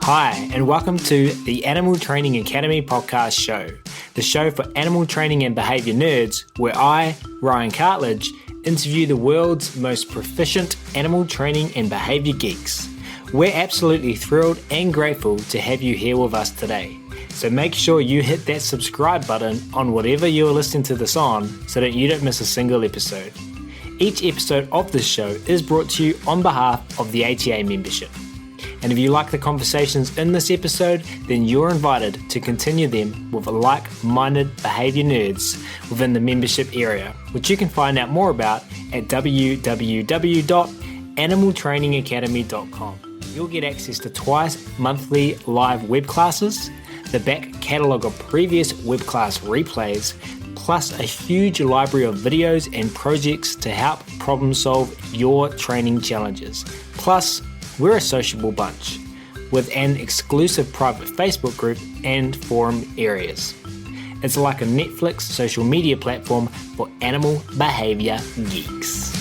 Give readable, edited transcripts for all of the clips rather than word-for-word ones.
Hi, and welcome to the Animal Training Academy podcast show, the show for animal training and behaviour nerds, where I, Ryan Cartledge, interview the world's most proficient animal training and behaviour geeks. We're absolutely thrilled and grateful to have you here with us today. So make sure you hit that subscribe button on whatever you're listening to this on so that you don't miss a single episode. Each episode of this show is brought to you on behalf of the ATA membership. And if you like the conversations in this episode, then you're invited to continue them with like-minded behaviour nerds within the membership area, which you can find out more about at www.animaltrainingacademy.com. You'll get access to twice monthly live web classes, the back catalogue of previous web class replays, plus a huge library of videos and projects to help problem solve your training challenges. Plus, we're a sociable bunch with an exclusive private Facebook group and forum areas. It's like a Netflix social media platform for animal behaviour geeks.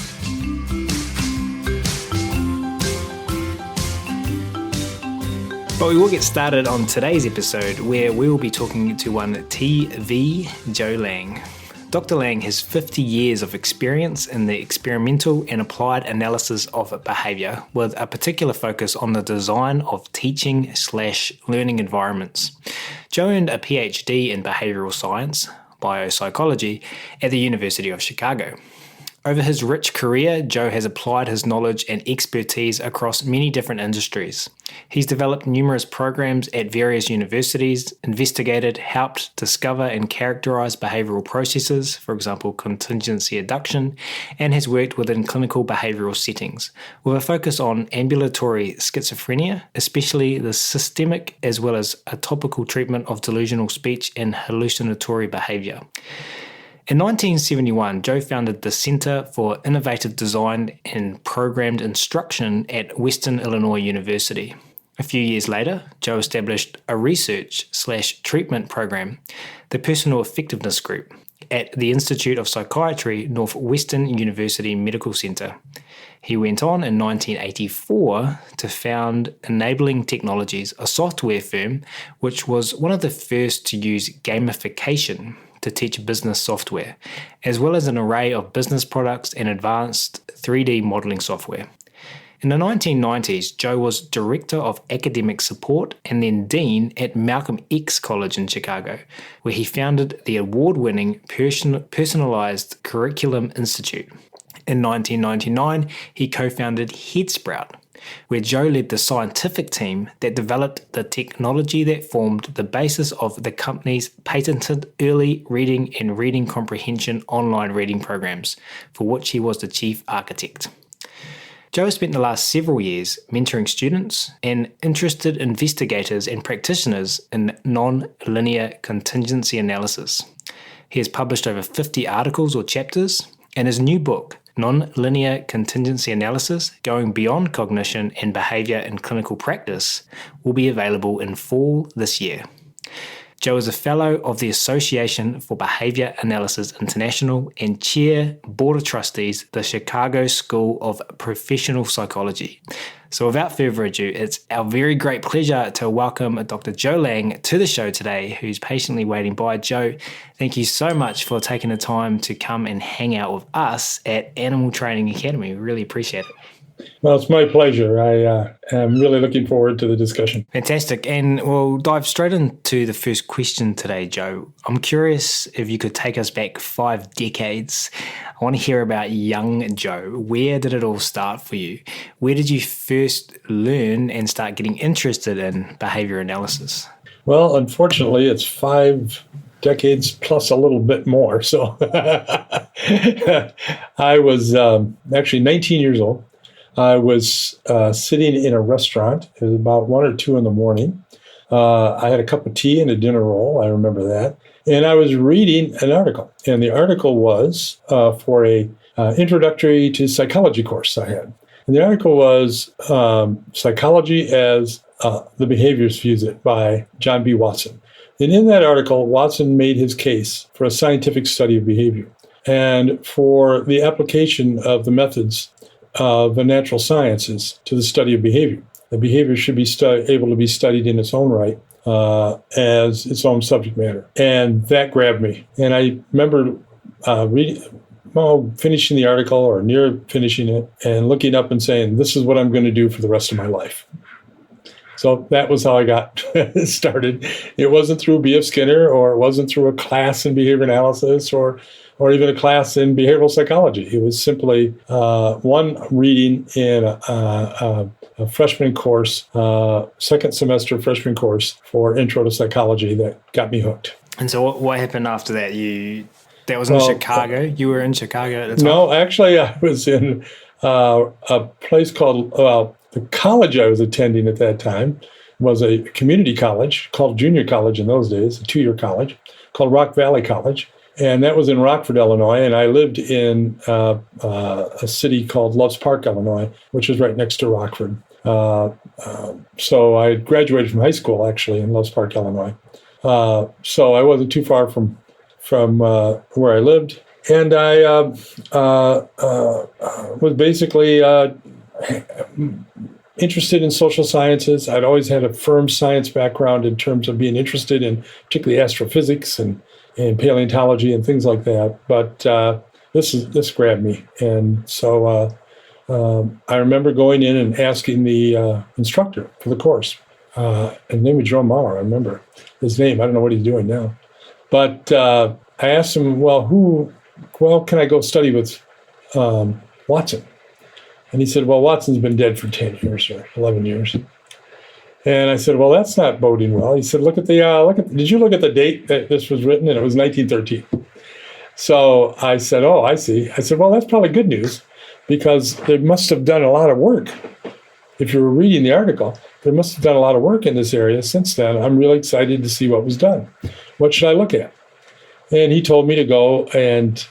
But we will get started on today's episode where we will be talking to one TV Joe Layng. Dr. Layng has 50 years of experience in the experimental and applied analysis of behaviour, with a particular focus on the design of teaching/learning environments. Joe earned a PhD in behavioural science, biopsychology, at the University of Chicago. Over his rich career, Joe has applied his knowledge and expertise across many different industries. He's developed numerous programs at various universities, investigated, helped discover and characterize behavioral processes, for example, contingency adduction, and has worked within clinical behavioral settings, with a focus on ambulatory schizophrenia, especially the systemic as well as a topical treatment of delusional speech and hallucinatory behavior. In 1971, Joe founded the Center for Innovative Design and Programmed Instruction at Western Illinois University. A few years later, Joe established a research/treatment program, the Personal Effectiveness Group, at the Institute of Psychiatry, Northwestern University Medical Center. He went on in 1984 to found Enabling Technologies, a software firm which was one of the first to use gamification to teach business software, as well as an array of business products and advanced 3D modeling software. In the 1990s, Joe was Director of Academic Support and then Dean at Malcolm X College in Chicago, where he founded the award-winning Personalized Curriculum Institute. In 1999, he co-founded HeadSprout, where Joe led the scientific team that developed the technology that formed the basis of the company's patented early reading and reading comprehension online reading programs, for which he was the chief architect. Joe has spent the last several years mentoring students and interested investigators and practitioners in non-linear contingency analysis. He has published over 50 articles or chapters, and his new book, Non-Linear Contingency Analysis, Going Beyond Cognition and Behaviour in Clinical Practice, will be available in fall this year. Joe is a Fellow of the Association for Behaviour Analysis International and Chair, Board of Trustees, the Chicago School of Professional Psychology. So without further ado, it's our very great pleasure to welcome Dr. Joe Layng to the show today, who's patiently waiting by. Joe, thank you so much for taking the time to come and hang out with us at Animal Training Academy. We really appreciate it. Well, it's my pleasure. I am really looking forward to the discussion. Fantastic. And we'll dive straight into the first question today, Joe. I'm curious if you could take us back 5 decades. I want to hear about young Joe. Where did it all start for you? Where did you first learn and start getting interested in behavior analysis? Well, unfortunately, it's 5 decades plus a little bit more. So I was actually 19 years old. I was sitting in a restaurant. It was about 1 or 2 in the morning. I had a cup of tea and a dinner roll. I remember that. And I was reading an article. And the article was for a introductory to psychology course I had. And the article was Psychology as the Behaviorists Views It by John B. Watson. And in that article, Watson made his case for a scientific study of behavior and for the application of the methods of the natural sciences to the study of behavior. The behavior should be able to be studied in its own right as its own subject matter. And that grabbed me. And I remember finishing the article or near finishing it and looking up and saying, this is what I'm going to do for the rest of my life. So that was how I got started. It wasn't through B.F. Skinner, or it wasn't through a class in behavior analysis or even a class in behavioral psychology. It was simply one reading in a freshman course, second semester freshman course for Intro to Psychology that got me hooked. And so what happened after that? That was in Chicago? You were in Chicago at the time? No, actually, I was in a place called, the college I was attending at that time was a community college called junior college in those days, a 2-year college called Rock Valley College. And that was in Rockford, Illinois. And I lived in a city called Loves Park, Illinois, which is right next to Rockford. So I graduated from high school, actually, in Loves Park, Illinois. So I wasn't too far from where I lived. And I was basically interested in social sciences. I'd always had a firm science background in terms of being interested in particularly astrophysics and paleontology and things like that. But this grabbed me. And so I remember going in and asking the instructor for the course. His name was Joe Mauer. I remember his name. I don't know what he's doing now. But I asked him, can I go study with Watson? And he said, Watson's been dead for 10 years or 11 years. And I said, that's not boding well. He said, did you look at the date that this was written? And it was 1913. So I said, I see. I said, that's probably good news, because they must have done a lot of work. If you were reading the article, they must have done a lot of work in this area since then. I'm really excited to see what was done. What should I look at? And he told me to go and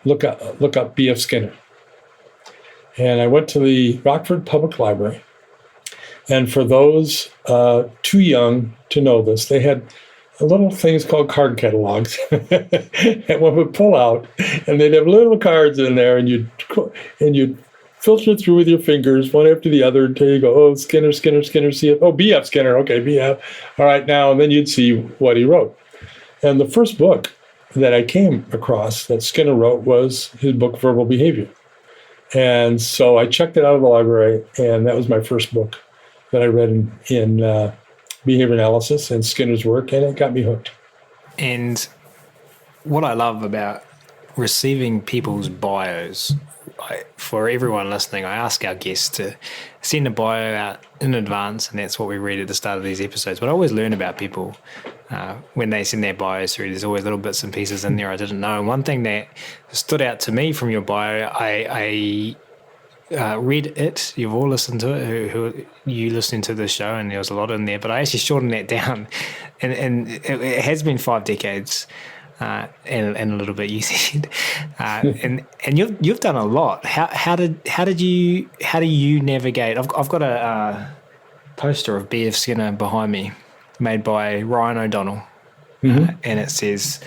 look up B.F. Skinner. And I went to the Rockford Public Library. And for those too young to know this, they had little things called card catalogs that one would pull out, and they'd have little cards in there, and you'd filter through with your fingers one after the other until you go, Skinner, see it. B.F. Skinner, okay, B.F. All right, now, and then you'd see what he wrote. And the first book that I came across that Skinner wrote was his book, Verbal Behavior. And so I checked it out of the library, and that was my first book that I read in behavior analysis and Skinner's work, and it got me hooked. And what I love about receiving people's bios, for everyone listening, I ask our guests to send a bio out in advance, and that's what we read at the start of these episodes. But I always learn about people when they send their bios through. There's always little bits and pieces in there I didn't know. And one thing that stood out to me from your bio, I read it. You've all listened to it, who you listening to the show, and there was a lot in there. But I actually shortened that down, and it has been 5 decades. And a little bit you said, and you've done a lot. How do you navigate? I've got a poster of B.F. Skinner behind me, made by Ryan O'Donnell, and it says,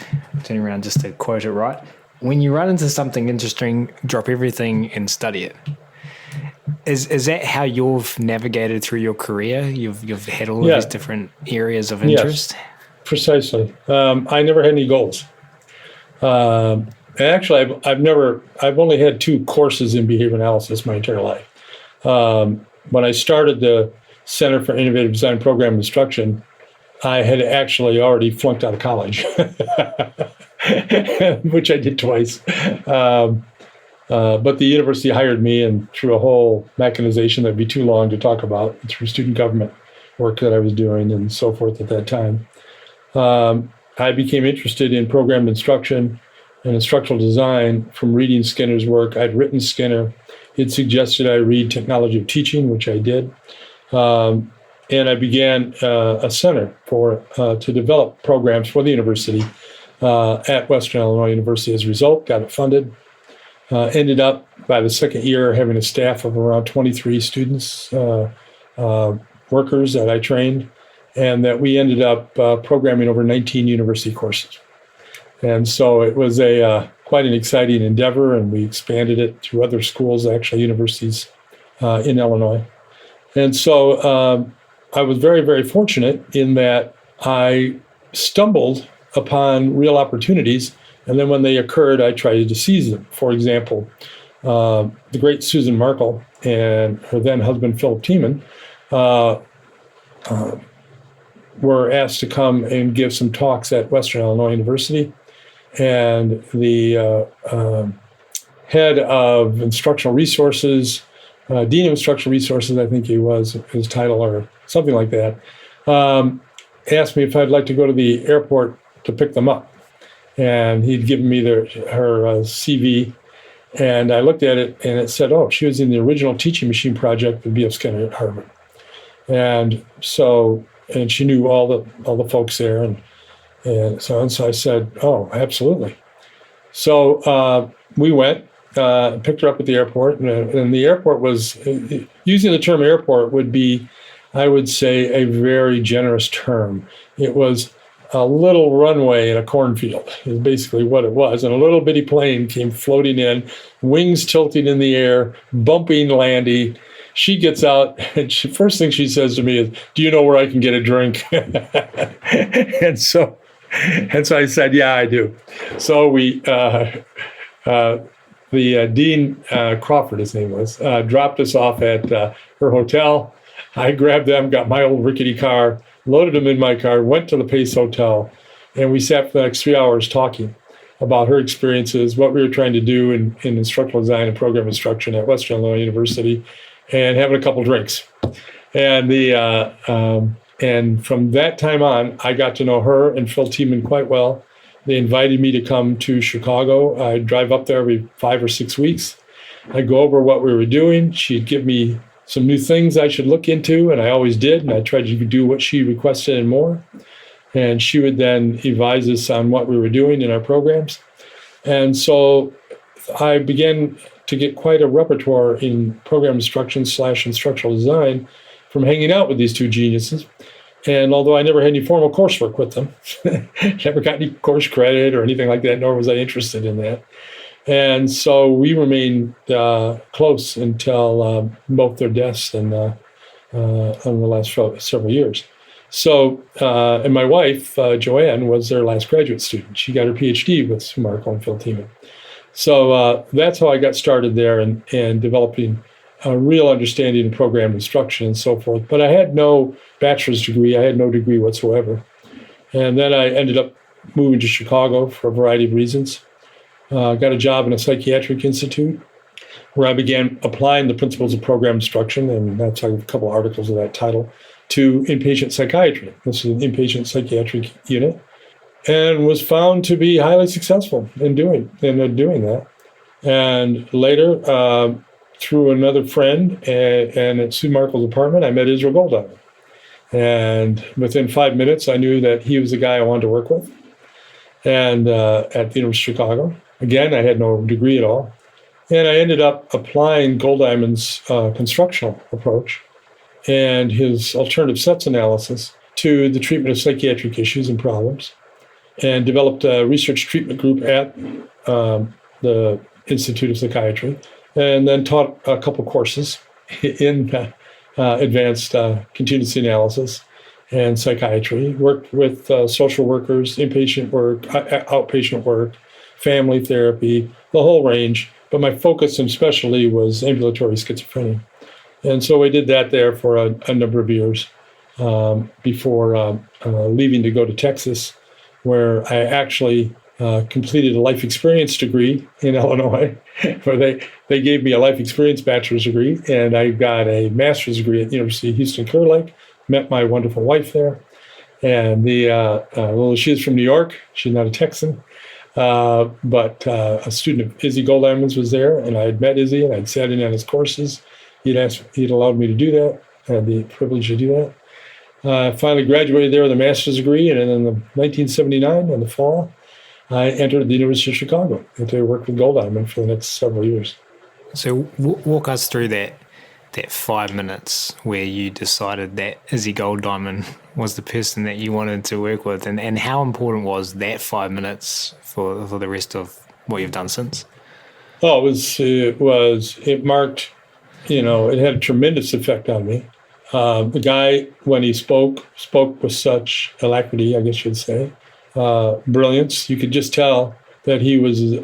turning around just to quote it right: "When you run into something interesting, drop everything and study it." Is that how you've navigated through your career? You've had all of these different areas of interest. Yes. Precisely. I never had any goals. And actually, I've only had 2 courses in behavior analysis my entire life. When I started the Center for Innovative Design Program Instruction, I had actually already flunked out of college, which I did twice. But the university hired me, and through a whole mechanization that'd be too long to talk about, through student government work that I was doing and so forth at that time. I became interested in program instruction and instructional design from reading Skinner's work. I'd written Skinner. He'd suggested I read Technology of Teaching, which I did. And I began a center to develop programs for the university at Western Illinois University. As a result, got it funded. Ended up, by the second year, having a staff of around 23 students, workers that I trained, and that we ended up programming over 19 university courses. And so it was quite an exciting endeavor, and we expanded it through other schools, actually universities in Illinois. And so I was very, very fortunate in that I stumbled upon real opportunities, and then when they occurred, I tried to seize them. For example, the great Susan Markle and her then husband, Philip Tiemann, were asked to come and give some talks at Western Illinois University. And the head of instructional resources, Dean of Instructional Resources, I think he was, his title or something like that, asked me if I'd like to go to the airport to pick them up. And he'd given me her CV, and I looked at it, and it said, oh, she was in the original teaching machine project at B.F. Skinner at Harvard. And so, and she knew all the folks there, and so I said, oh, absolutely. So we went, picked her up at the airport, and the airport was, using the term airport would be, I would say, a very generous term. It was a little runway in a cornfield is basically what it was. And a little bitty plane came floating in, wings tilting in the air, bumping landing. She gets out, and first thing she says to me is, do you know where I can get a drink? and so I said, yeah, I do. So we, the Dean Crawford, his name was, dropped us off at her hotel. I grabbed them, got my old rickety car, loaded them in my car, went to the Pace Hotel, and we sat for the next 3 hours talking about her experiences, what we were trying to do in instructional design and program instruction at Western Illinois University, and having a couple drinks. And and from that time on, I got to know her and Phil Tiemann quite well. They invited me to come to Chicago. I'd drive up there every 5 or 6 weeks. I'd go over what we were doing. She'd give me some new things I should look into, and I always did, and I tried to do what she requested and more. And she would then advise us on what we were doing in our programs. And so I began to get quite a repertoire in program instruction / instructional design from hanging out with these two geniuses. And although I never had any formal coursework with them, never got any course credit or anything like that, nor was I interested in that. And so we remained close until both their deaths in the last several years. So, and my wife, Joanne, was their last graduate student. She got her PhD with Sue Markle and Phil Tiemann. So that's how I got started there and developing a real understanding of program instruction and so forth. But I had no bachelor's degree. I had no degree whatsoever. And then I ended up moving to Chicago for a variety of reasons. Got a job in a psychiatric institute where I began applying the principles of program instruction, and that's a couple of articles of that title, to inpatient psychiatry. This is an inpatient psychiatric unit, and was found to be highly successful in doing that. And later, through another friend and at Sue Markle's apartment, I met Israel Goldheimer. And within 5 minutes, I knew that he was the guy I wanted to work with. And at the University of Chicago. Again, I had no degree at all. And I ended up applying Goldheimer's constructional approach and his alternative sets analysis to the treatment of psychiatric issues and problems, and developed a research treatment group at the Institute of Psychiatry, and then taught a couple courses in advanced contingency analysis and psychiatry, worked with social workers, inpatient work, outpatient work, family therapy, the whole range. But my focus and specialty was ambulatory schizophrenia. And so I did that there for a number of years before leaving to go to Texas, where I actually completed a life experience degree in Illinois, where they gave me a life experience bachelor's degree, and I got a master's degree at the University of Houston-Clear Lake, met my wonderful wife there. And she's from New York. She's not a Texan. But a student of Izzy Goldheimer's was there, and I had met Izzy, and I'd sat in on his courses. He'd allowed me to do that. I had the privilege to do that. I finally graduated there with a master's degree, and then in 1979, in the fall, I entered the University of Chicago and to work with Goldheimer for the next several years. So walk us through that 5 minutes where you decided that Izzy Goldheimer was the person that you wanted to work with, and how important was that 5 minutes for the rest of what you've done since? Oh, it marked, it had a tremendous effect on me. The guy, when he spoke with such alacrity, I guess you'd say, brilliance. You could just tell that he was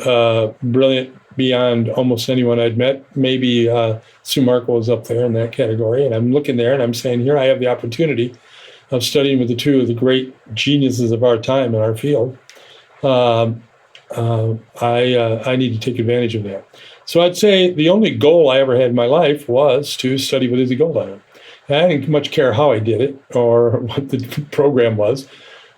brilliant beyond almost anyone I'd met. Maybe Sue Markle was up there in that category. And I'm looking there and I'm saying, here I have the opportunity of studying with the two of the great geniuses of our time in our field. I need to take advantage of that. So I'd say the only goal I ever had in my life was to study with Izzy Goldeimer. I didn't much care how I did it or what the program was.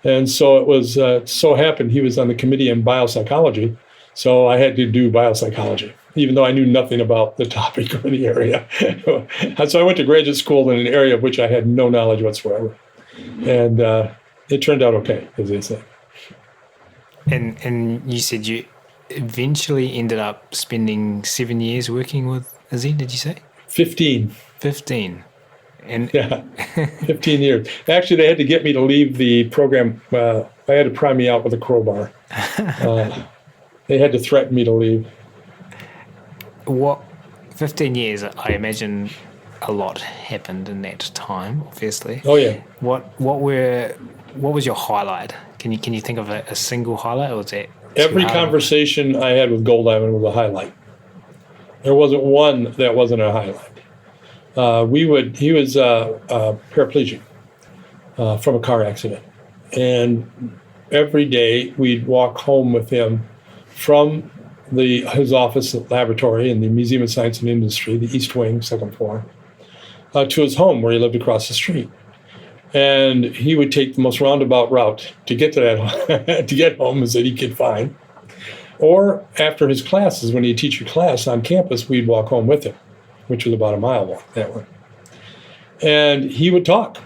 And so it was, so happened he was on the committee in biopsychology. So I had to do biopsychology, even though I knew nothing about the topic or the area. So I went to graduate school in an area of which I had no knowledge whatsoever. And it turned out okay, as they say. And you said you eventually ended up spending 7 years working with Izzy, did you say? 15. 15. And yeah, 15 years. Actually, they had to get me to leave the program. I had to pry me out with a crowbar. They had to threaten me to leave. 15 years, I imagine a lot happened in that time, obviously. Oh, yeah. What was your highlight? Can you think of a single highlight, or was that every conversation I had with Goldeimer was a highlight? There wasn't one that wasn't a highlight. He was paraplegic from a car accident. And every day we'd walk home with him from his office laboratory in the Museum of Science and Industry, the East Wing, second floor, to his home where he lived across the street. And he would take the most roundabout route to get to that, to get home as that he could find. Or after his classes, when he'd teach a class on campus, we'd walk home with him, which was about a mile walk that way. And he would talk,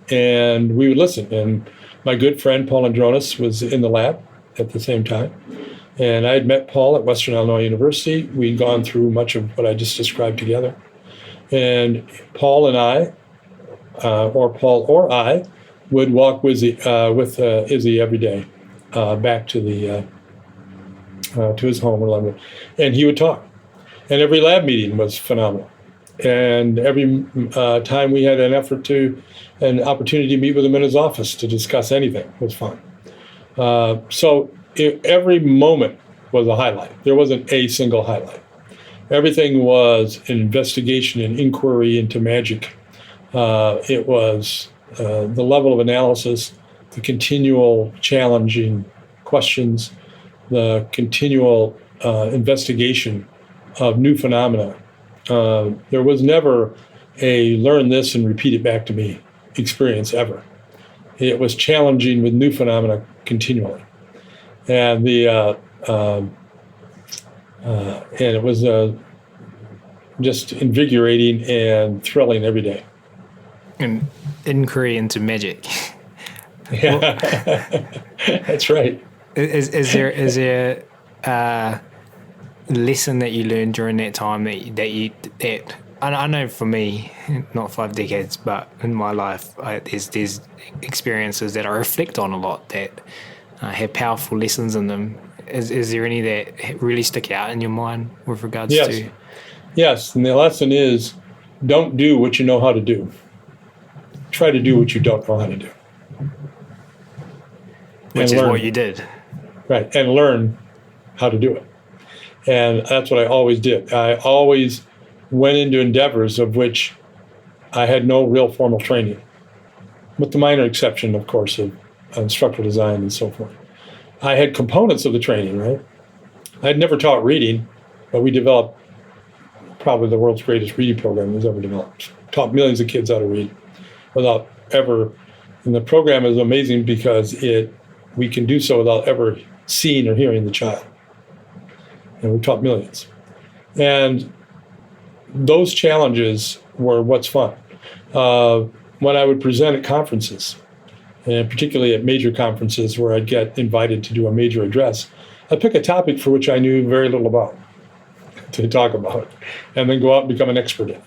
and we would listen. And my good friend Paul Andronis was in the lab at the same time. And I had met Paul at Western Illinois University. We'd gone through much of what I just described together. And Paul and I, or Paul or I, would walk with Izzy every day back to his home, and he would talk. And every lab meeting was phenomenal. And every time we had an opportunity to meet with him in his office to discuss anything was fun. So every moment was a highlight. There wasn't a single highlight. Everything was an investigation and inquiry into magic. It was the level of analysis, the continual challenging questions, the continual investigation of new phenomena. There was never a learn this and repeat it back to me experience ever. It was challenging with new phenomena continually. And and it was just invigorating and thrilling every day. An inquiry into magic. Yeah, that's right. Is there a lesson that you learned during that time that I know for me, not 5 decades, but in my life, there's experiences that I reflect on a lot that have powerful lessons in them. Is there any that really stick out in your mind with regards to? Yes, and the lesson is, don't do what you know how to do. Try to do what you don't know how to do. Which is what you did. Right, and learn how to do it. And that's what I always did. I always went into endeavors of which I had no real formal training, with the minor exception, of course, of structural design and so forth. I had components of the training, right? I had never taught reading, but we developed probably the world's greatest reading program was ever developed. Taught millions of kids how to read without ever, and the program is amazing because we can do so without ever seeing or hearing the child. And we taught millions. And those challenges were what's fun. When I would present at conferences, and particularly at major conferences where I'd get invited to do a major address, I'd pick a topic for which I knew very little about to talk about, and then go out and become an expert in.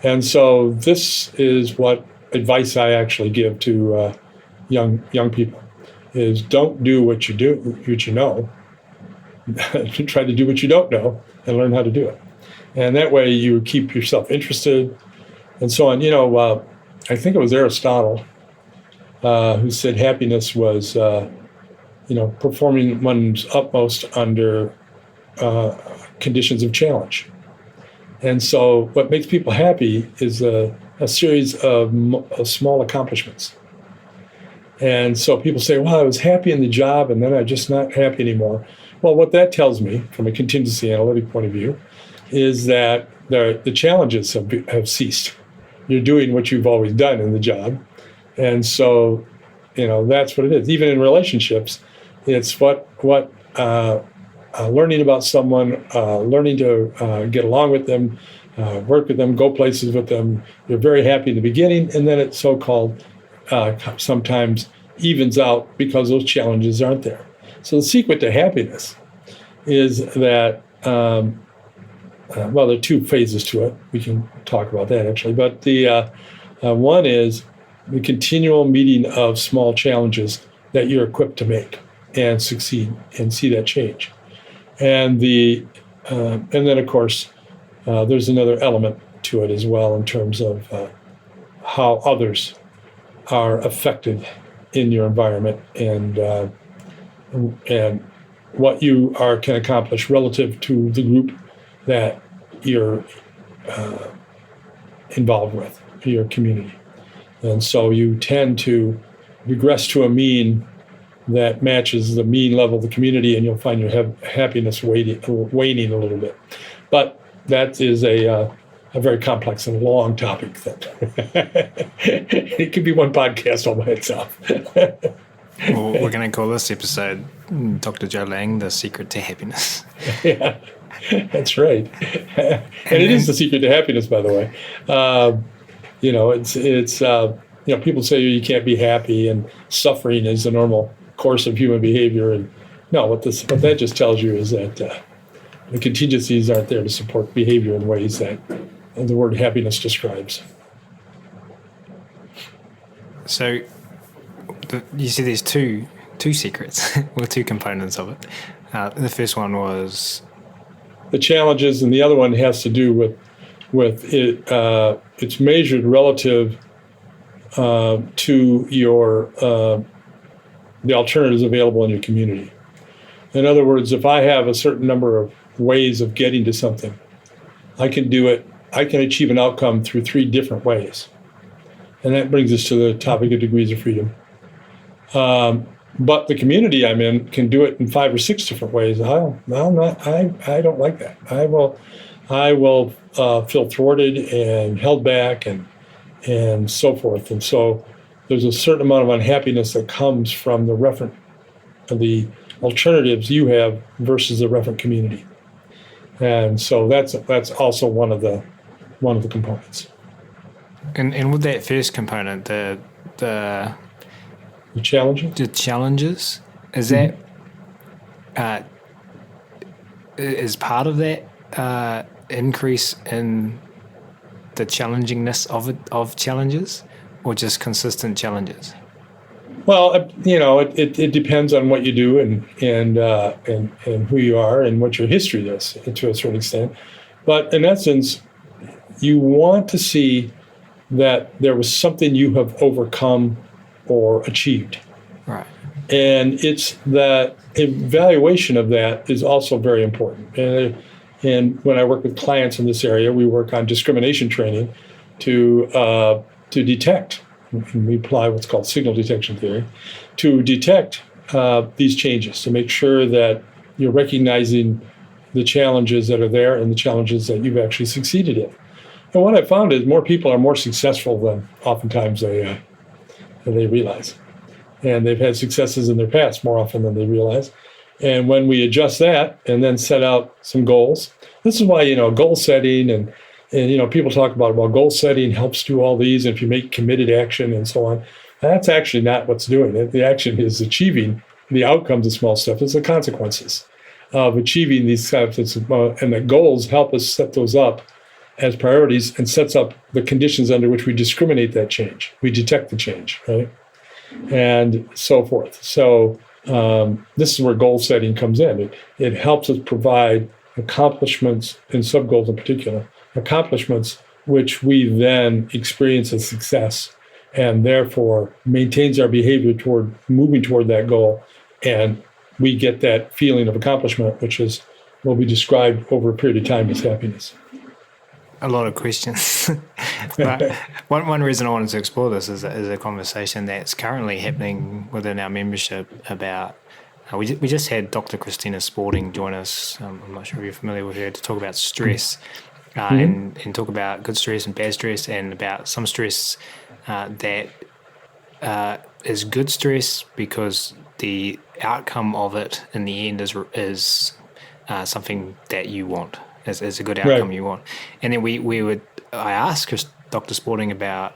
And so this is what advice I actually give to young people, is don't do what you know, try to do what you don't know and learn how to do it. And that way you keep yourself interested, and so on. I think it was Aristotle who said happiness was, performing one's utmost under conditions of challenge. And so what makes people happy is a series of small accomplishments. And so people say, well, I was happy in the job and then I'm just not happy anymore. Well, what that tells me from a contingency analytic point of view is that the challenges have ceased. You're doing what you've always done in the job. And so, that's what it is. Even in relationships, it's what learning about someone, learning to get along with them, work with them, go places with them. You're very happy in the beginning, and then it so-called sometimes evens out because those challenges aren't there. So the secret to happiness is that, there are two phases to it. We can talk about that actually. But the one is the continual meeting of small challenges that you're equipped to make and succeed and see that change. And then of course, there's another element to it as well in terms of how others are affected in your environment and what you can accomplish relative to the group that you're involved with, your community. And so you tend to regress to a mean that matches the mean level of the community, and you'll find your happiness waning a little bit. But that is a very complex and long topic that it could be one podcast all by itself. Well, we're going to call this episode Dr. Joe Layng, The Secret to Happiness. Yeah, that's right. And it is the secret to happiness, by the way. It's people say you can't be happy and suffering is the normal course of human behavior. And no, what that just tells you is that the contingencies aren't there to support behavior in ways that the word happiness describes. So you see there's two secrets, or two components of it. The first one was the challenges, and the other one has to do with it. It's measured relative to your the alternatives available in your community. In other words, if I have a certain number of ways of getting to something, I can do it. I can achieve an outcome through 3 different ways, and that brings us to the topic of degrees of freedom. But the community I'm in can do it in 5 or 6 different ways. I don't like that. I will feel thwarted and held back and so forth. And so there's a certain amount of unhappiness that comes from the alternatives you have versus the referent community. And so that's also one of the components. And with that first component, the challenges? The challenges, is that is part of that increase in the challengingness of challenges, or just consistent challenges? Well, it depends on what you do and who you are and what your history is to a certain extent. But in essence, you want to see that there was something you have overcome or achieved. Right. And it's that evaluation of that is also very important. And when I work with clients in this area, we work on discrimination training to detect, and we apply what's called signal detection theory, to detect these changes, to make sure that you're recognizing the challenges that are there and the challenges that you've actually succeeded in. And what I found is more people are more successful than oftentimes they realize. And they've had successes in their past more often than they realize. And when we adjust that and then set out some goals, this is why, goal setting and people talk about, well, goal setting helps do all these. And if you make committed action and so on, that's actually not what's doing it. The action is achieving the outcomes of small stuff. It's the consequences of achieving these steps. And the goals help us set those up as priorities and sets up the conditions under which we discriminate that change. We detect the change, right? And so forth. So this is where goal setting comes in. It helps us provide accomplishments, in sub-goals in particular, accomplishments which we then experience as success, and therefore maintains our behavior toward moving toward that goal. And we get that feeling of accomplishment, which is what we describe over a period of time as happiness. A lot of questions. But one reason I wanted to explore this is a conversation that's currently happening within our membership about, we just had Dr. Christina Sporting join us. I'm not sure if you're familiar with her, to talk about stress and talk about good stress and bad stress, and about some stress that is good stress because the outcome of it in the end is something that you want, as a good outcome you want. And then I asked Dr. Sporting about,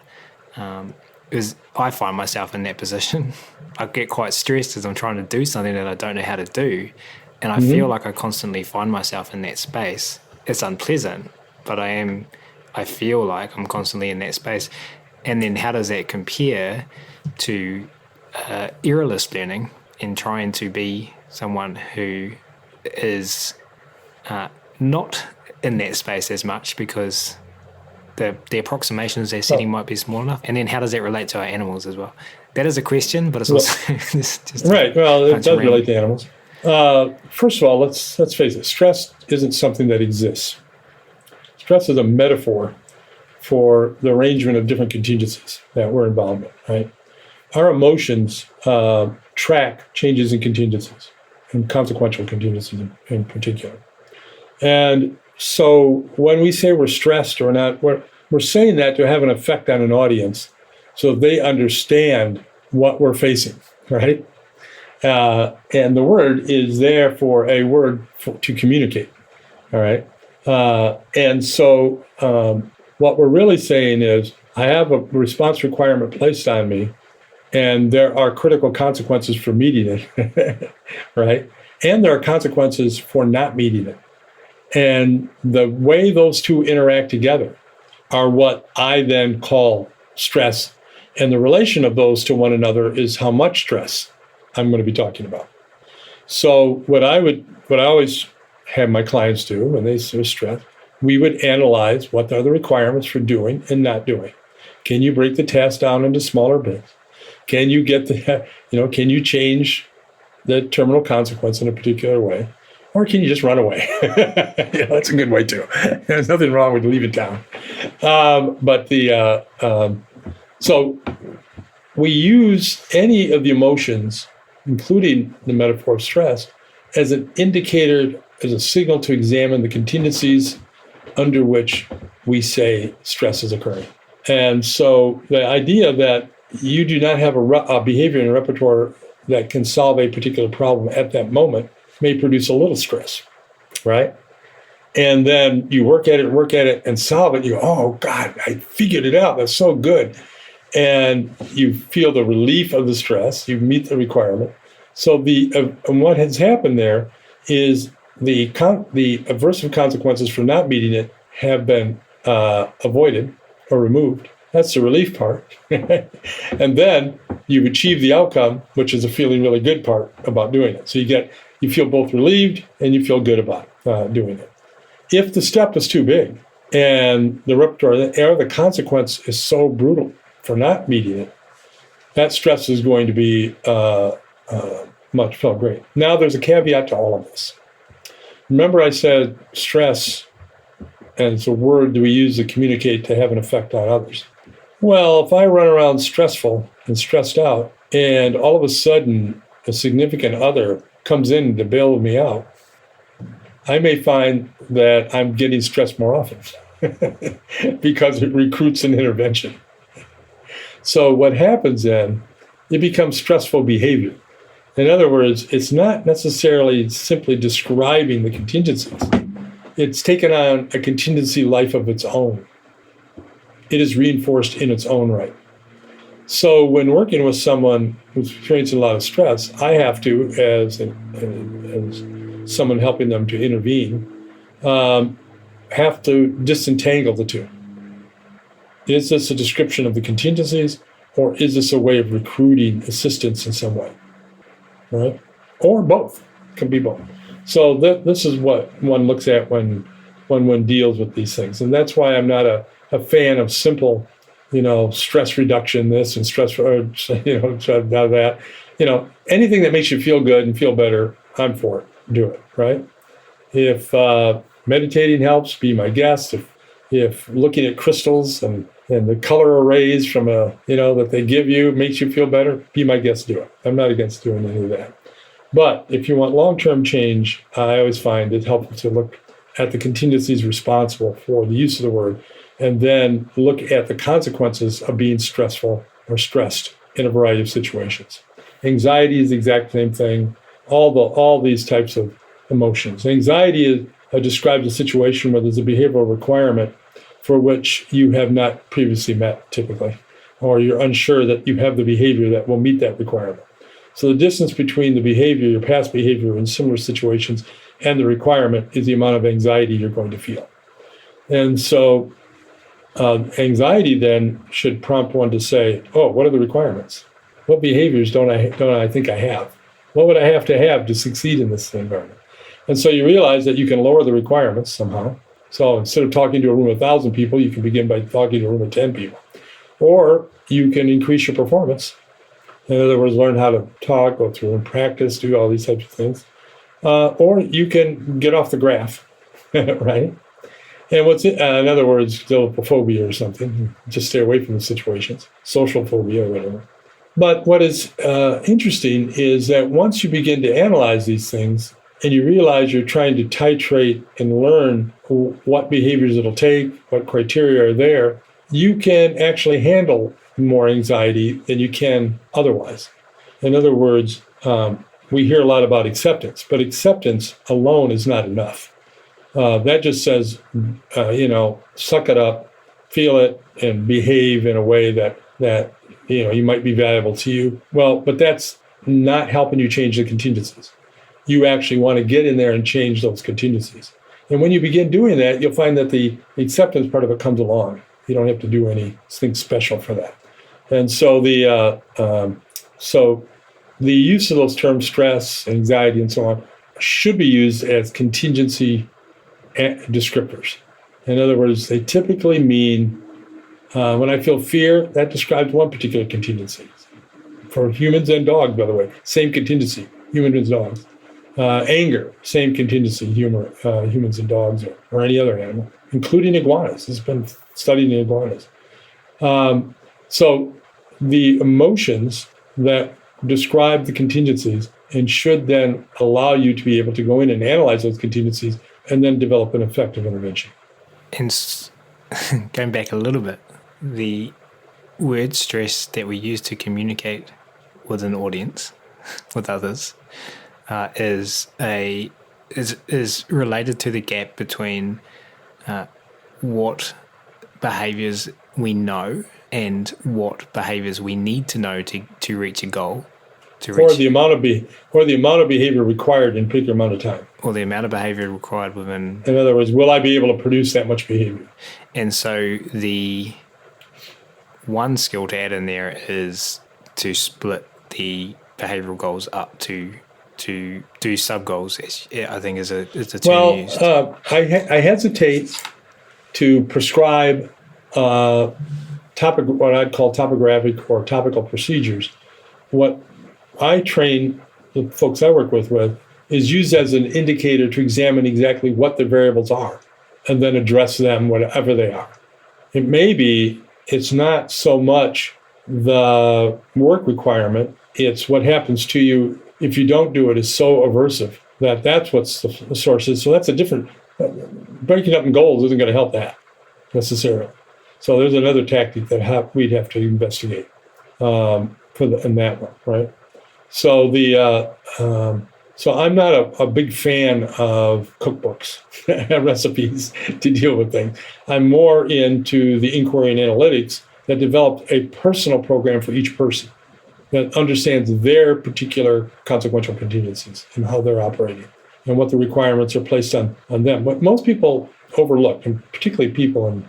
because I find myself in that position. I get quite stressed as I'm trying to do something that I don't know how to do. And I feel like I constantly find myself in that space. It's unpleasant, but I feel like I'm constantly in that space. And then how does that compare to errorless learning and trying to be someone who is not in that space as much because the approximations they're setting might be small enough? And then how does that relate to our animals as well? That is a question, but it's also just right. Well, it does relate to animals. First of all, let's face it. Stress isn't something that exists. Stress is a metaphor for the arrangement of different contingencies that we're involved in. Right. Our emotions track changes in contingencies, and consequential contingencies in particular. And so when we say we're stressed or not, we're saying that to have an effect on an audience so they understand what we're facing, right? And the word is there for a word to communicate, all right? And so what we're really saying is I have a response requirement placed on me, and there are critical consequences for meeting it, right? And there are consequences for not meeting it. And the way those two interact together are what I then call stress. And the relation of those to one another is how much stress I'm going to be talking about. So what I always have my clients do when they say stress, we would analyze what are the requirements for doing and not doing. Can you break the task down into smaller bits? Can you can you change the terminal consequence in a particular way? Or can you just run away? That's a good way too. There's nothing wrong with leaving town. So we use any of the emotions, including the metaphor of stress, as an indicator, as a signal to examine the contingencies under which we say stress is occurring. And so the idea that you do not have a behavior in a repertoire that can solve a particular problem at that moment may produce a little stress, right? And then you work at it and solve it. You go, oh God, I figured it out. That's so good. And you feel the relief of the stress. You meet the requirement. So what has happened there is the aversive consequences for not meeting it have been avoided or removed. That's the relief part. And then you've achieved the outcome, which is a feeling really good part about doing it. So you feel both relieved and you feel good about doing it. If the step is too big and the repertoire or the consequence is so brutal for not meeting it, that stress is going to be much felt great. Now there's a caveat to all of this. Remember I said stress, and it's a word that we use to communicate to have an effect on others. Well, if I run around stressful and stressed out, and all of a sudden a significant other comes in to bail me out, I may find that I'm getting stressed more often because it recruits an intervention. So what happens then, it becomes stressful behavior. In other words, it's not necessarily simply describing the contingencies. It's taken on a contingency life of its own. It is reinforced in its own right. So when working with someone who's experiencing a lot of stress, I have to, as someone helping them to intervene, have to disentangle the two. Is this a description of the contingencies, or is this a way of recruiting assistance in some way? Right? Or both. It can be both. So this is what one looks at when one deals with these things. And that's why I'm not a a fan of simple, stress reduction, this and stress, that. Anything that makes you feel good and feel better, I'm for it. Do it, right? If meditating helps, be my guest. If looking at crystals and the color arrays from that they give you makes you feel better, be my guest, do it. I'm not against doing any of that. But if you want long-term change, I always find it helpful to look at the contingencies responsible for the use of the word, and then look at the consequences of being stressful or stressed in a variety of situations. Anxiety is the exact same thing. All these types of emotions. Anxiety describes a situation where there's a behavioral requirement for which you have not previously met, typically, or you're unsure that you have the behavior that will meet that requirement. So the distance between the behavior, your past behavior in similar situations, and the requirement is the amount of anxiety you're going to feel. And so anxiety then should prompt one to say, oh, what are the requirements? What behaviors don't I think I have? What would I have to succeed in this environment? And so you realize that you can lower the requirements somehow. So instead of talking to a room of 1,000 people, you can begin by talking to a room of 10 people. Or you can increase your performance. In other words, learn how to talk, go through and practice, do all these types of things. Or you can get off the graph, right? And in other words, develop a phobia or something. Just stay away from the situations, social phobia or whatever. But what is interesting is that once you begin to analyze these things and you realize you're trying to titrate and learn what behaviors it'll take, what criteria are there, you can actually handle more anxiety than you can otherwise. In other words, we hear a lot about acceptance, but acceptance alone is not enough. That just says, suck it up, feel it, and behave in a way that you might be valuable to you. Well, but that's not helping you change the contingencies. You actually want to get in there and change those contingencies. And when you begin doing that, you'll find that the acceptance part of it comes along. You don't have to do anything special for that. And so the use of those terms, stress, anxiety, and so on, should be used as contingency descriptors. In other words, they typically mean, when I feel fear, that describes one particular contingency. For humans and dogs, by the way, same contingency, humans and dogs. Anger, same contingency, humans and dogs, or any other animal, including iguanas. It's been studied in iguanas. So the emotions that describe the contingencies and should then allow you to be able to go in and analyze those contingencies and then develop an effective intervention. And going back a little bit, the word stress that we use to communicate with an audience, with others, is related to the gap between what behaviors we know and what behaviors we need to know to reach a goal. Or the amount of behavior required in a particular amount of time. Or the amount of behavior required within... In other words, will I be able to produce that much behavior? And so the one skill to add in there is to split the behavioral goals up to do sub-goals, I think is a term used. I hesitate to prescribe what I'd call topographic or topical procedures. What I train the folks I work with is used as an indicator to examine exactly what the variables are and then address them whatever they are. It may be it's not so much the work requirement, it's what happens to you if you don't do it is so aversive that's what's the source is. So that's a different, breaking up in goals isn't going to help that necessarily. So there's another tactic that we'd have to investigate in that one, right? So so I'm not a big fan of cookbooks, recipes to deal with things. I'm more into the inquiry and analytics that developed a personal program for each person that understands their particular consequential contingencies and how they're operating and what the requirements are placed on them. What most people overlook, and particularly people in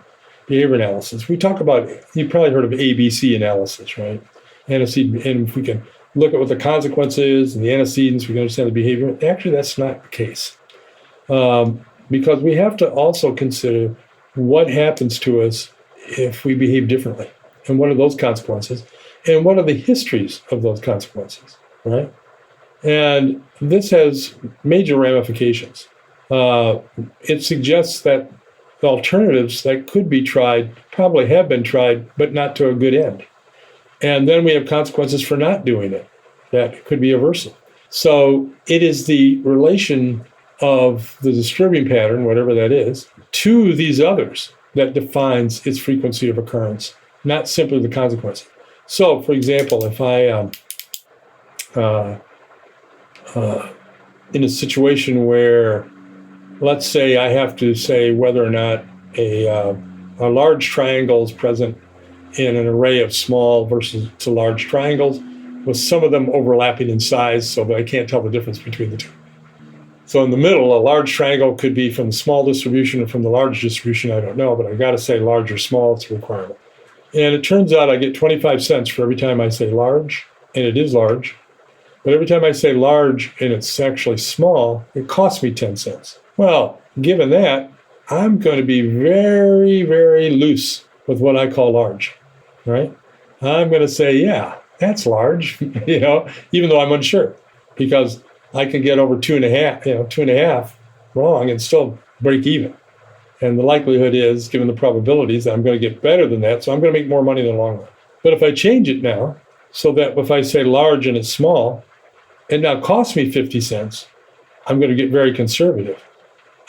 behavior analysis, we talk about, you've probably heard of ABC analysis, right? Antecedent, and if we can look at what the consequence is and the antecedents, we can understand the behavior. Actually, that's not the case. Because we have to also consider what happens to us if we behave differently? And what are those consequences? And what are the histories of those consequences, right? And this has major ramifications. It suggests that the alternatives that could be tried probably have been tried, but not to a good end. And then we have consequences for not doing it that could be aversive. So it is the relation of the disturbing pattern, whatever that is, to these others that defines its frequency of occurrence, not simply the consequence. So, for example, if I in a situation where, let's say, I have to say whether or not a large triangle is present in an array of small versus to large triangles, with some of them overlapping in size so that I can't tell the difference between the two. So in the middle, a large triangle could be from the small distribution or from the large distribution, I don't know, but I've got to say large or small, it's a requirement. And it turns out I get 25 cents for every time I say large, and it is large. But every time I say large and it's actually small, it costs me 10 cents. Well, given that, I'm going to be very, very loose with what I call large, right? I'm going to say, yeah, that's large, even though I'm unsure, because I can get over 2.5 wrong and still break even. And the likelihood is, given the probabilities, that I'm going to get better than that, so I'm going to make more money in the long run. But if I change it now, so that if I say large and it's small, it now costs me 50 cents, I'm going to get very conservative.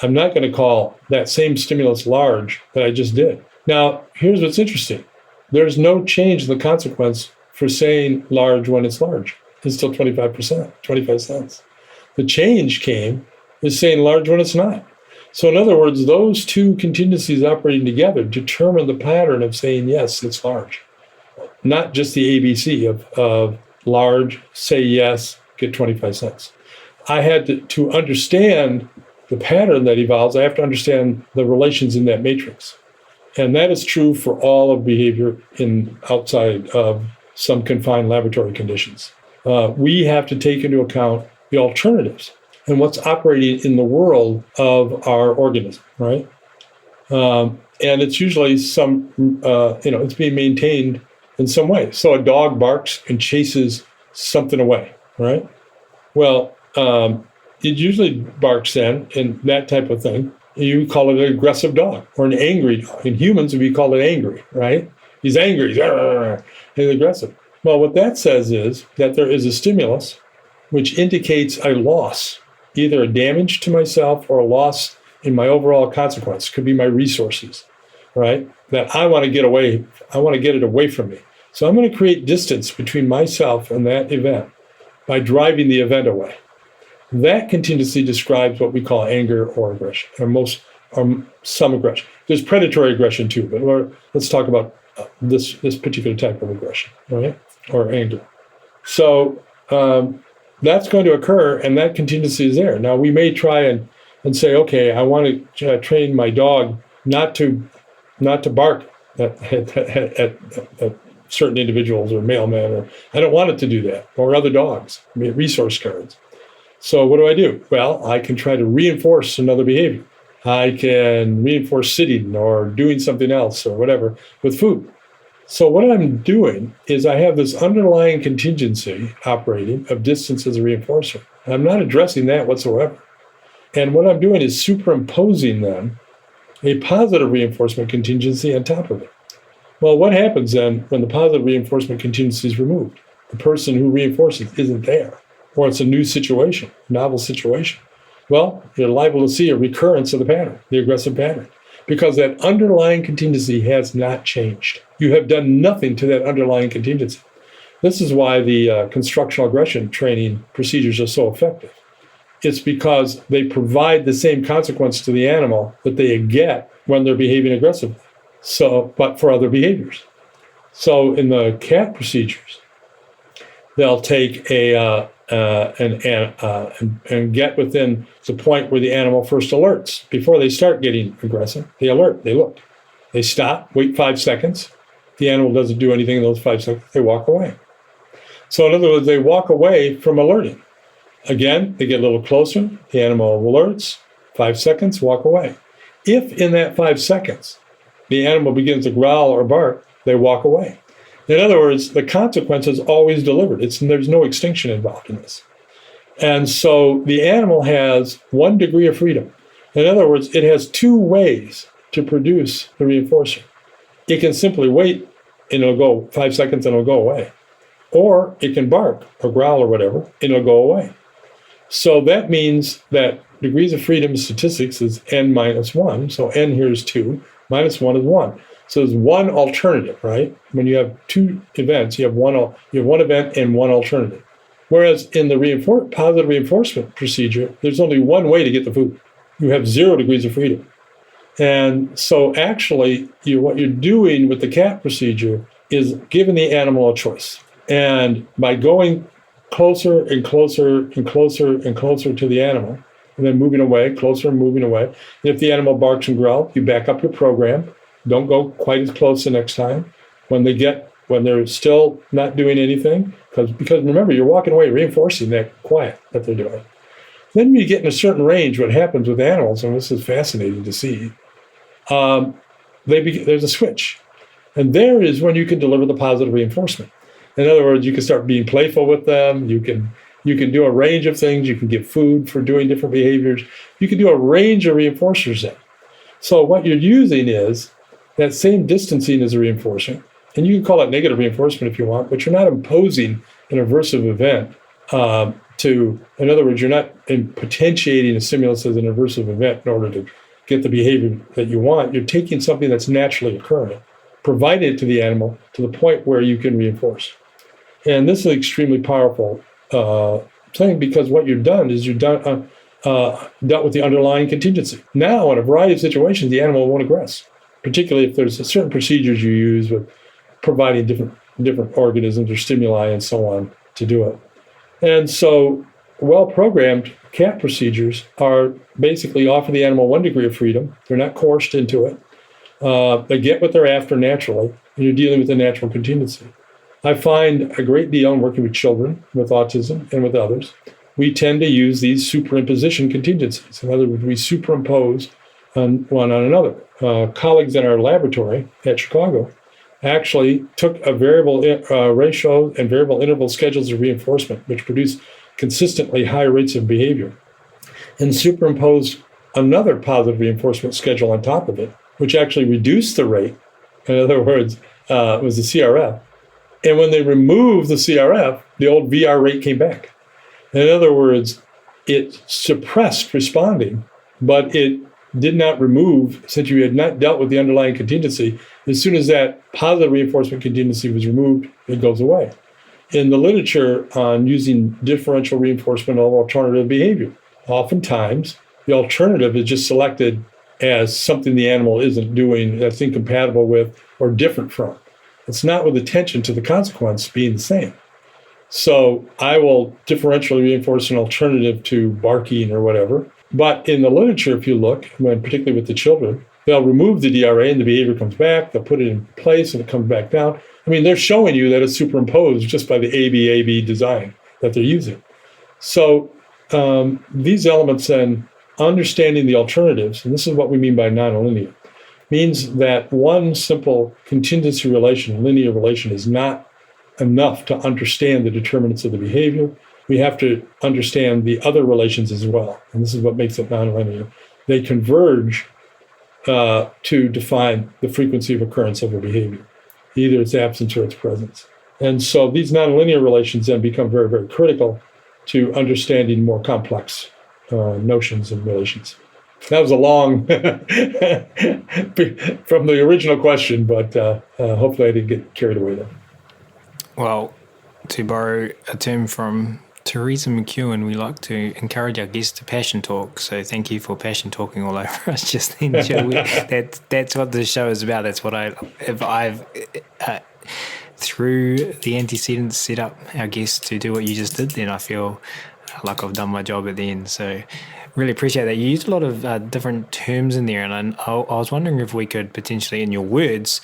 I'm not going to call that same stimulus large that I just did. Now, here's what's interesting. There's no change in the consequence for saying large when it's large. It's still 25%, 25 cents. The change came is saying large when it's not. So in other words, those two contingencies operating together determine the pattern of saying, yes, it's large. Not just the ABC of large, say yes, get 25 cents. I had to understand the pattern that evolves. I have to understand the relations in that matrix. And that is true for all of behavior outside of some confined laboratory conditions. We have to take into account the alternatives and what's operating in the world of our organism, right? And it's usually it's being maintained in some way. So a dog barks and chases something away, right? Well, it usually barks then, and that type of thing. You call it an aggressive dog or an angry dog. In humans, we call it angry, right? He's angry, he's aggressive. Well, what that says is that there is a stimulus which indicates a loss, either a damage to myself or a loss in my overall consequence. Could be my resources, right? That I want to get away. I want to get it away from me. So I'm going to create distance between myself and that event by driving the event away. That contingency describes what we call anger or aggression, or some aggression. There's predatory aggression too, but let's talk about this particular type of aggression, right? Or anger. So that's going to occur, and that contingency is there. Now we may try and say, okay, I want to train my dog not to bark at certain individuals or mailmen, or I don't want it to do that, or other dogs, resource guards. So what do? Well, I can try to reinforce another behavior. I can reinforce sitting or doing something else or whatever with food. So what I'm doing is I have this underlying contingency operating of distance as a reinforcer. I'm not addressing that whatsoever. And what I'm doing is superimposing then a positive reinforcement contingency on top of it. Well, what happens then when the positive reinforcement contingency is removed? The person who reinforces isn't there, or it's a new situation, novel situation. Well, you're liable to see a recurrence of the pattern, the aggressive pattern, because that underlying contingency has not changed. You have done nothing to that underlying contingency. This is why the constructional aggression training procedures are so effective. It's because they provide the same consequence to the animal that they get when they're behaving aggressively, but for other behaviors. So in the cat procedures, they'll take and get within the point where the animal first alerts. Before they start getting aggressive, they alert, they look. They stop, wait 5 seconds. The animal doesn't do anything in those 5 seconds. They walk away. So in other words, they walk away from alerting. Again, they get a little closer. The animal alerts, 5 seconds, walk away. If in that 5 seconds, the animal begins to growl or bark, they walk away. In other words, the consequence is always delivered. There's no extinction involved in this. And so the animal has 1 degree of freedom. In other words, it has 2 ways to produce the reinforcer. It can simply wait and it'll go 5 seconds and it'll go away. Or it can bark or growl or whatever and it'll go away. So that means that degrees of freedom statistics is n minus 1. So n here is 2, minus 1 is 1. So there's one alternative, right? When you have 2 events, you have one event and one alternative. Whereas in the positive reinforcement procedure, there's only one way to get the food. You have 0 degrees of freedom. And so actually, what you're doing with the CAT procedure is giving the animal a choice. And by going closer and closer and closer and closer to the animal, and then moving away, closer and moving away. And if the animal barks and growls, you back up your program. Don't go quite as close the next time. When they're still not doing anything, because remember, you're walking away reinforcing that quiet that they're doing. Then when you get in a certain range, what happens with animals, and this is fascinating to see, there's a switch. And there is when you can deliver the positive reinforcement. In other words, you can start being playful with them. You can do a range of things. You can give food for doing different behaviors. You can do a range of reinforcers then. So what you're using is that same distancing as a reinforcement. And you can call it negative reinforcement if you want, but you're not imposing an aversive event in other words, you're not potentiating a stimulus as an aversive event in order to get the behavior that you want. You're taking something that's naturally occurring, providing it to the animal to the point where you can reinforce. And this is an extremely powerful thing because what you've done is dealt with the underlying contingency. Now, in a variety of situations, the animal won't aggress, particularly if there's certain procedures you use with providing different organisms or stimuli and so on to do it. And so well-programmed CAT procedures are basically offer the animal 1 degree of freedom. They're not coerced into it. They get what they're after naturally, and you're dealing with a natural contingency. I find a great deal in working with children with autism and with others. We tend to use these superimposition contingencies. In other words, we superimpose one on another. Colleagues in our laboratory at Chicago actually took a variable ratio and variable interval schedules of reinforcement, which produce consistently high rates of behavior, and superimposed another positive reinforcement schedule on top of it, which actually reduced the rate. In other words, it was the CRF. And when they removed the CRF, the old VR rate came back. In other words, it suppressed responding, but it did not remove, since you had not dealt with the underlying contingency. As soon as that positive reinforcement contingency was removed, it goes away. In the literature on using differential reinforcement of alternative behavior, oftentimes the alternative is just selected as something the animal isn't doing that's incompatible with or different from. It's not with attention to the consequence being the same. So I will differentially reinforce an alternative to barking or whatever. But in the literature, if you look, particularly with the children, they'll remove the DRA and the behavior comes back. They'll put it in place and it comes back down. I mean, they're showing you that it's superimposed just by the ABAB design that they're using. So these elements then, understanding the alternatives, and this is what we mean by nonlinear, means that one simple contingency relation, linear relation, is not enough to understand the determinants of the behavior. We have to understand the other relations as well. And this is what makes it nonlinear. They converge to define the frequency of occurrence of a behavior, either its absence or its presence. And so these nonlinear relations then become very, very critical to understanding more complex notions and relations. That was a long from the original question, but hopefully I didn't get carried away there. Well, to borrow a term from Teresa McEwen, we like to encourage our guests to passion talk. So thank you for passion talking all over us just then, Joe. That's what the show is about. That's what I've through the antecedents set up our guests to do what you just did, then I feel like I've done my job at the end. So Really appreciate that. You used a lot of different terms in there, and I was wondering if we could potentially, in your words,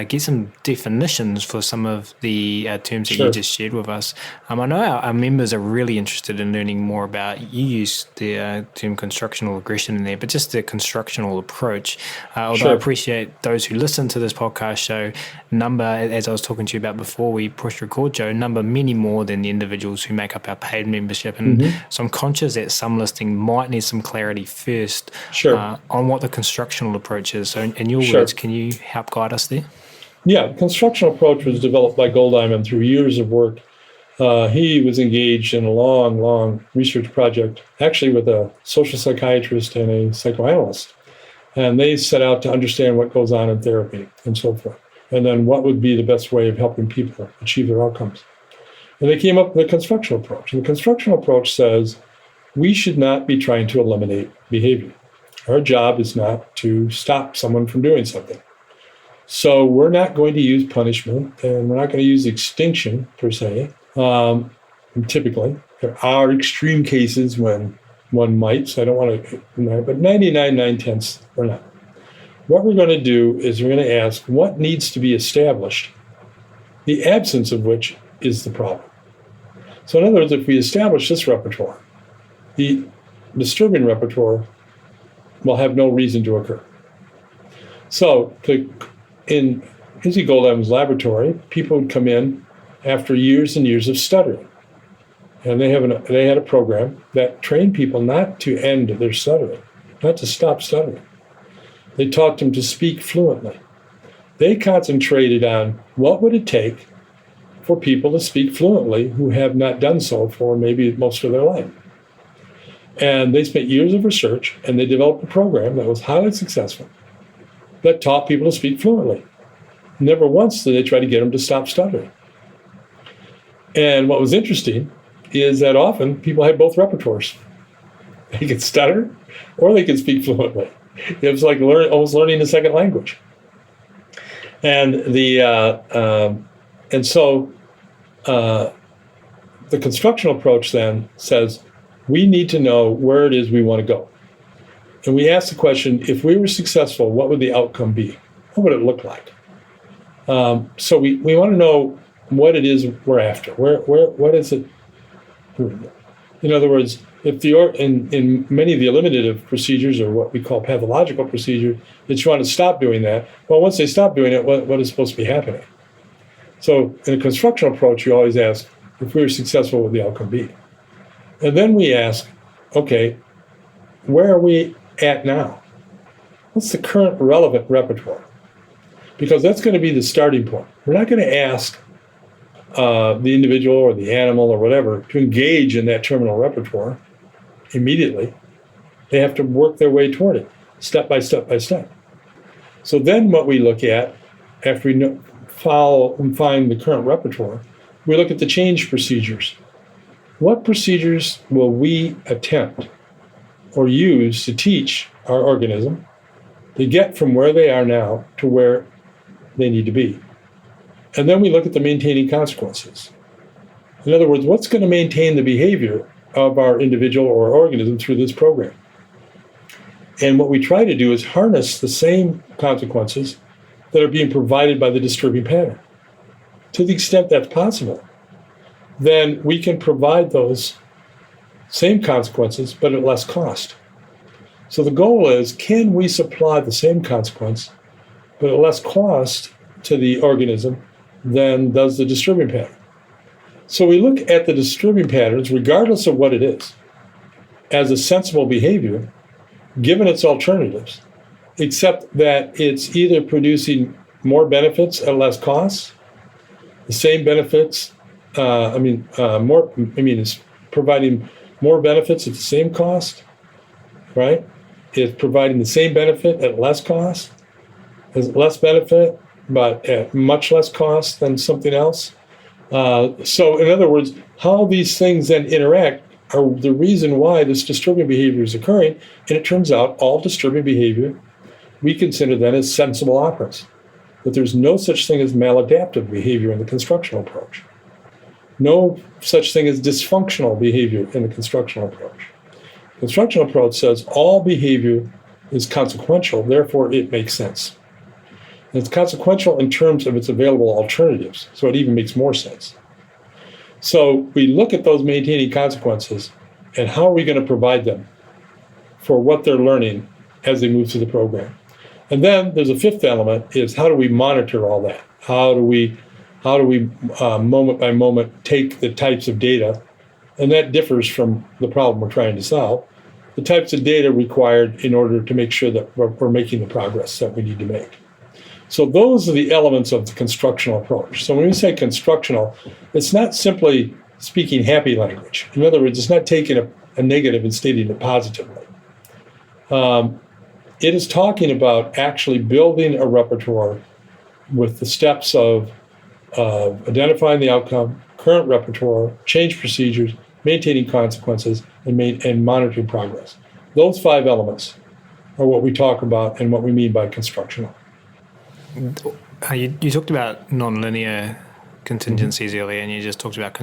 get some definitions for some of the terms that you just shared with us. I know our members are really interested in learning more about, you used the term constructional aggression in there, but just the constructional approach. Although I appreciate those who listen to this podcast show number, as I was talking to you about before we pushed record, Joe, number many more than the individuals who make up our paid membership. And so I'm conscious that some listing might need some clarity first on what the constructional approach is. So in your words, can you help guide us there? Yeah, the constructional approach was developed by Goldeiman through years of work. He was engaged in a long research project, actually with a social psychiatrist and a psychoanalyst. And they set out to understand what goes on in therapy and so forth, and then what would be the best way of helping people achieve their outcomes. And they came up with a constructional approach. And the constructional approach says we should not be trying to eliminate behavior. Our job is not to stop someone from doing something. So we're not going to use punishment, and we're not going to use extinction per se. Typically, there are extreme cases when one might, so I don't want to, but 99.9 we're not. What we're going to do is we're going to ask what needs to be established, the absence of which is the problem. So in other words, if we establish this repertoire, the disturbing repertoire will have no reason to occur. So in Izzy Goldeiman's laboratory, people would come in after years and years of stuttering. And they had a program that trained people not to end their stuttering, not to stop stuttering. They taught them to speak fluently. They concentrated on what would it take for people to speak fluently who have not done so for maybe most of their life. And they spent years of research, and they developed a program that was highly successful that taught people to speak fluently. Never once did they try to get them to stop stuttering. And what was interesting is that often people had both repertoires. They could stutter or they could speak fluently. It was like almost learning a second language. And so the constructional approach then says we need to know where it is we want to go. And we ask the question, if we were successful, what would the outcome be? What would it look like? So we want to know what it is we're after. What is it? In other words, if in many of the eliminative procedures, or what we call pathological procedures, that you want to stop doing that, well, once they stop doing it, what is supposed to be happening? So in a constructional approach, you always ask, if we were successful, what would the outcome be? And then we ask, okay, where are we at now? What's the current relevant repertoire? Because that's going to be the starting point. We're not going to ask the individual or the animal or whatever to engage in that terminal repertoire immediately. They have to work their way toward it, step by step by step. So then what we look at, after we follow and find the current repertoire, we look at the change procedures. What procedures will we attempt or use to teach our organism to get from where they are now to where they need to be? And then we look at the maintaining consequences. In other words, what's going to maintain the behavior of our individual or organism through this program? And what we try to do is harness the same consequences that are being provided by the disturbing pattern. To the extent that's possible, then we can provide those same consequences, but at less cost. So the goal is, can we supply the same consequence, but at less cost to the organism than does the disturbing pattern? So we look at the disturbing patterns, regardless of what it is, as a sensible behavior, given its alternatives, except that it's either producing more benefits at less cost, the same benefits, it's providing more benefits at the same cost, right? It's providing the same benefit at less cost, has less benefit, but at much less cost than something else. So in other words, how these things then interact are the reason why this disturbing behavior is occurring. And it turns out all disturbing behavior we consider then as sensible operants. That there's no such thing as maladaptive behavior in the constructional approach. No such thing as dysfunctional behavior in the constructional approach. Constructional approach says all behavior is consequential, therefore it makes sense. And it's consequential in terms of its available alternatives, so it even makes more sense. So we look at those maintaining consequences and how are we going to provide them for what they're learning as they move through the program. And then there's a fifth element is how do we monitor all that? How do we moment by moment take the types of data, and that differs from the problem we're trying to solve, the types of data required in order to make sure that we're making the progress that we need to make. So those are the elements of the constructional approach. So when we say constructional, it's not simply speaking happy language. In other words, it's not taking a negative and stating it positively. It is talking about actually building a repertoire with the steps of identifying the outcome, current repertoire, change procedures, maintaining consequences, and monitoring progress. Those 5 elements are what we talk about and what we mean by constructional. You talked about nonlinear contingencies earlier, and you just talked about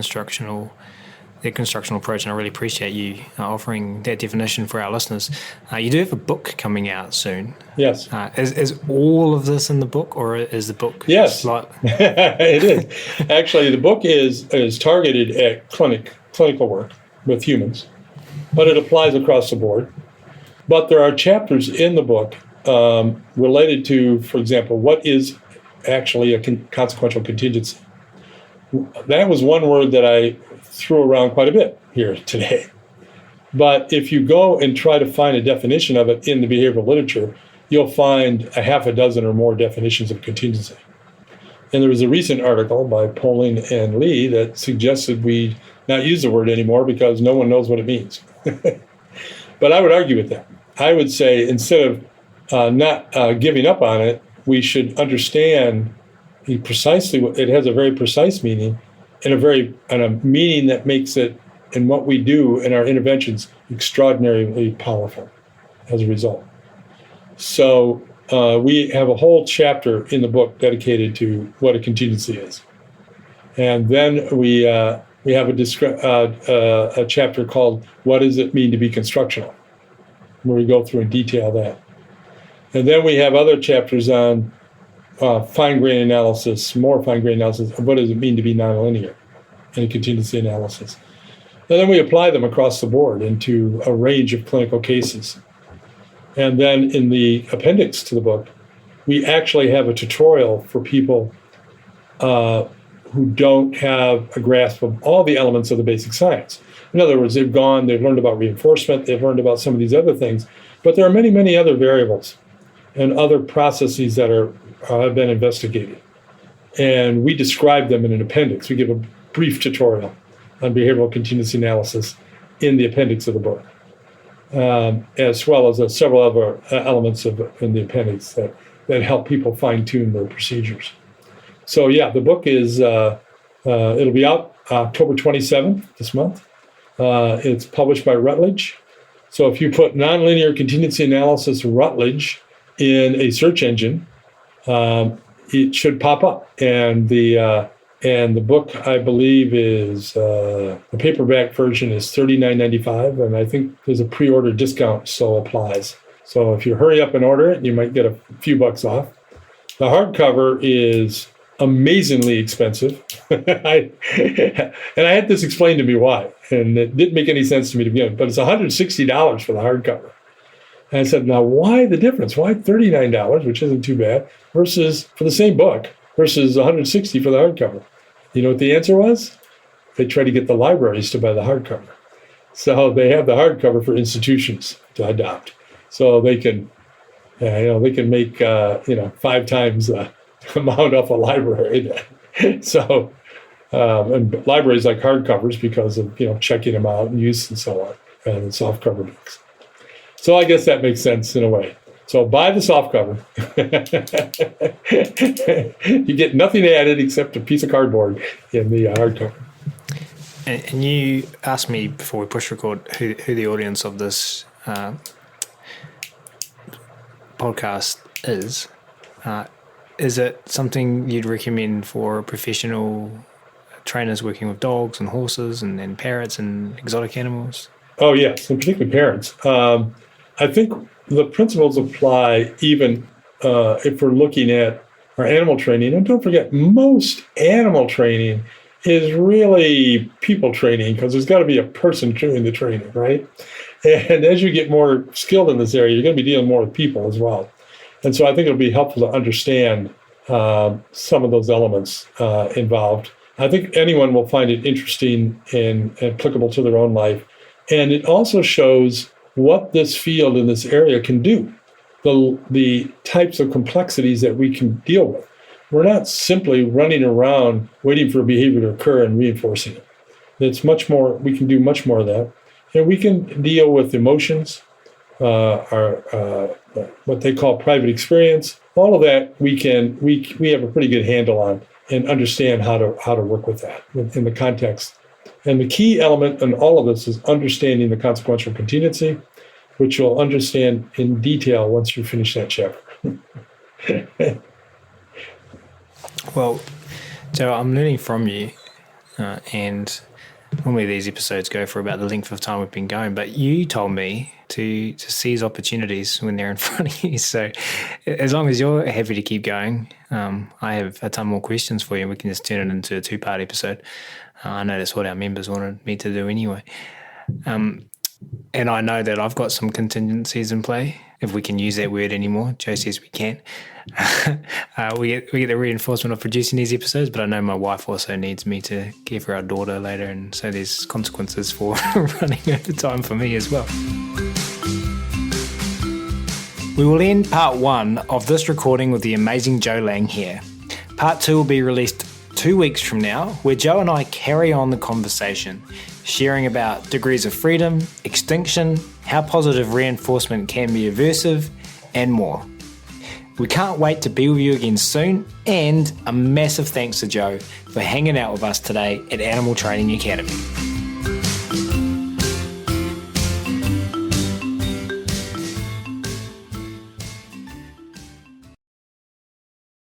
the constructional approach, and I really appreciate you offering that definition for our listeners. You do have a book coming out soon. Yes. Is all of this in the book, or is the book? Yes, it is. Actually, the book is targeted at clinical work with humans, but it applies across the board. But there are chapters in the book related to, for example, what is actually a consequential contingency. That was one word that I threw around quite a bit here today. But if you go and try to find a definition of it in the behavioral literature, you'll find a half a dozen or more definitions of contingency. And there was a recent article by Poling and Lee that suggested we not use the word anymore because no one knows what it means. But I would argue with that. I would say instead of not giving up on it, we should understand precisely what it has, a very precise meaning, and a meaning that makes it and what we do in our interventions extraordinarily powerful as a result. So we have a whole chapter in the book dedicated to what a contingency is, and then we have a chapter called "What Does It Mean to Be Constructional," where we go through in detail that, and then we have other chapters on more fine grain analysis of what does it mean to be nonlinear in a contingency analysis. And then we apply them across the board into a range of clinical cases. And then in the appendix to the book, we actually have a tutorial for people who don't have a grasp of all the elements of the basic science. In other words, they've learned about reinforcement, they've learned about some of these other things, but there are many, many other variables and other processes that have been investigated. And we describe them in an appendix. We give a brief tutorial on behavioral contingency analysis in the appendix of the book, as well as several other elements in the appendix that help people fine-tune their procedures. So yeah, the book is, it'll be out October 27th this month. It's published by Routledge. So if you put nonlinear contingency analysis Routledge in a search engine, it should pop up. And the book, I believe, is the paperback version is $39.95, and I think there's a pre-order discount still applies. So if you hurry up and order it, you might get a few bucks off. The hardcover is amazingly expensive. And I had this explained to me why, and it didn't make any sense to me to begin with, but it's $160 for the hardcover. And I said, now why the difference? Why $39, which isn't too bad, versus for the same book, versus $160 for the hardcover? You know what the answer was? They try to get the libraries to buy the hardcover. So they have the hardcover for institutions to adopt. So they can, make 5 times the amount off a library. So, and libraries like hardcovers because of checking them out and use and so on, and softcover books. So I guess that makes sense in a way. So buy the softcover. You get nothing added except a piece of cardboard in the hardcover. And you asked me before we push record who the audience of this podcast is. Is it something you'd recommend for professional trainers working with dogs and horses and parrots and exotic animals? Oh, yes, and particularly parents. I think the principles apply even if we're looking at our animal training. And don't forget, most animal training is really people training, because there's got to be a person doing the training, right? And as you get more skilled in this area, you're going to be dealing more with people as well. And so I think it'll be helpful to understand some of those elements involved. I think anyone will find it interesting and applicable to their own life. And it also shows what this field in this area can do, the types of complexities that we can deal with. We're not simply running around waiting for a behavior to occur and reinforcing it. It's much more, we can do much more of that. And we can deal with emotions, our what they call private experience. All of that we have a pretty good handle on and understand how to work with that in the context. And the key element in all of this is understanding the consequential contingency, which you'll understand in detail once you finish that chapter. Well, Joe, I'm learning from you, and normally these episodes go for about the length of time we've been going, but you told me to seize opportunities when they're in front of you. So as long as you're happy to keep going, I have a ton more questions for you, and we can just turn it into a 2-part episode. I know that's what our members wanted me to do anyway. And I know that I've got some contingencies in play, if we can use that word anymore. Joe says we can. We get the reinforcement of producing these episodes, but I know my wife also needs me to care for our daughter later, and so there's consequences for running over time for me as well. We will end part 1 of this recording with the amazing Joe Layng here. Part 2 will be released 2 weeks from now, where Joe and I carry on the conversation, sharing about degrees of freedom, extinction, how positive reinforcement can be aversive, and more. We can't wait to be with you again soon, and a massive thanks to Joe for hanging out with us today at Animal Training Academy.